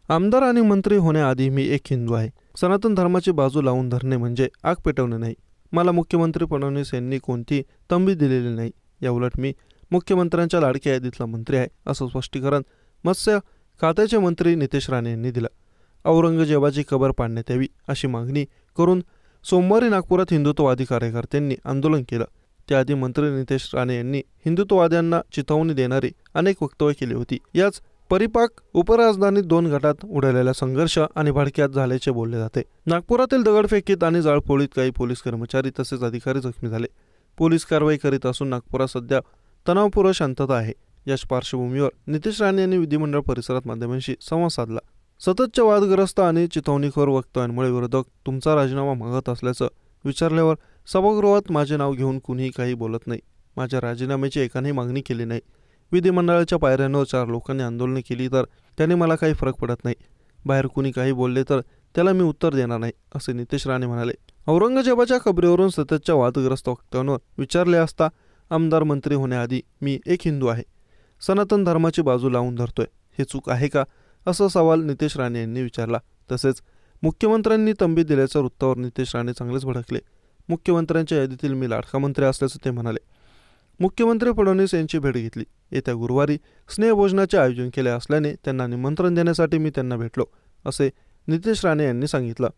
आमदार आणि मंत्री होण्याआधी मी एक हिंदू आहे. सनातन धर्माची बाजू लावून धरणे म्हणजे आग पेटवणे नाही. मला मुख्यमंत्री फडणवीस यांनी कोणती तंबी दिलेली नाही. याउलट मी मुख्यमंत्र्यांच्या लाडक्या यादीतला मंत्री आहे, असं स्पष्टीकरण मत्स्य खात्याचे मंत्री नितेश राणे यांनी दिलं. औरंगजेबाची कबर पाडण्यात यावी अशी मागणी करून सोमवारी नागपुरात हिंदुत्ववादी कार्यकर्त्यांनी आंदोलन केलं. त्याआधी मंत्री नितेश राणे यांनी हिंदुत्ववाद्यांना चिथावणी देणारी अनेक वक्तव्य केली होती. याच परिपाक उपराजधानीत दोन गटात उडालेला संघर्ष आणि भडक्यात झाल्याचे बोलले जाते. नागपुरातील दगडफेकीत आणि जाळपोळीत काही पोलीस कर्मचारी तसेच अधिकारी जखमी झाले. पोलीस कारवाई करीत असून नागपुरात सध्या तणावपूर्ण शांतता आहे. याच पार्श्वभूमीवर नितेश राणे यांनी विधिमंडळ परिसरात माध्यमांशी संवाद साधला. सततच्या वादग्रस्त आणि चिथावणीखोर वक्तव्यांमुळे विरोधक तुमचा राजीनामा मागत असल्याचं विचारल्यावर सभागृहात माझे नाव घेऊन कुणीही काही बोलत नाही. माझ्या राजीनाम्याची एकानेही मागणी केली नाही. विधिमंडळाच्या पायऱ्यांवर 4 लोकांनी आंदोलने केली तर त्याने मला काही फरक पडत नाही. बाहेर कुणी काही बोलले तर त्याला मी उत्तर देणार नाही, असे नितेश राणे म्हणाले. औरंगजेबाच्या कबरीवरून सततच्या वादग्रस्त वक्तव्यांवर विचारले असता आमदार मंत्री होण्याआधी मी एक हिंदू आहे, सनातन धर्माची बाजू लावून धरतोय, हे चूक आहे का, असा सवाल नितेश राणे यांनी विचारला. तसेच मुख्यमंत्र्यांनी तंबी दिल्याच्या वृत्तावर नितेश राणे चांगलेच भडकले. मुख्यमंत्र्यांच्या यादीतील मी लाडका मंत्री असल्याचं ते म्हणाले. मुख्यमंत्री फडणवीस यांची भेट घेतली. येत्या गुरुवारी स्नेहभोजनाचे आयोजन केले असल्याने त्यांना निमंत्रण देण्यासाठी मी त्यांना भेटलो, असे नितेश राणे यांनी सांगितलं.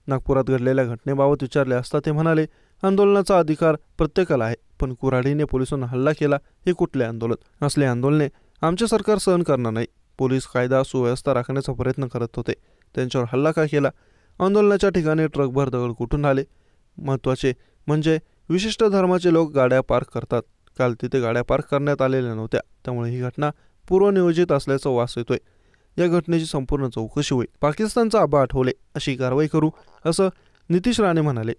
नागपुरात घडलेल्या घटनेबाबत विचारले असता ते म्हणाले, आंदोलनाचा अधिकार प्रत्येकाला आहे, पण कुऱ्हाडीने पोलिसांना हल्ला केला हे कुठले आंदोलन? असले आंदोलने आमचे सरकार सहन करणार नाही. पोलीस कायदा सुव्यवस्था राखण्याचा प्रयत्न करत होते, त्यांच्यावर हल्ला का केला? आंदोलनाच्या ठिकाणी ट्रकभर दगड कुठून आले? महत्त्वाचे म्हणजे विशिष्ट धर्माचे लोक गाड्या पार्क करतात. काल तिथे गाड्या पार्क करण्यात आलेल्या नव्हत्या, त्यामुळे ही घटना पूर्वनियोजित असल्याचा वास येतोय. या घटनेची संपूर्ण चौकशी होईल. पाकिस्तानचा आबा आठवले अशी कारवाई करू, असं नितेश राणे म्हणाले.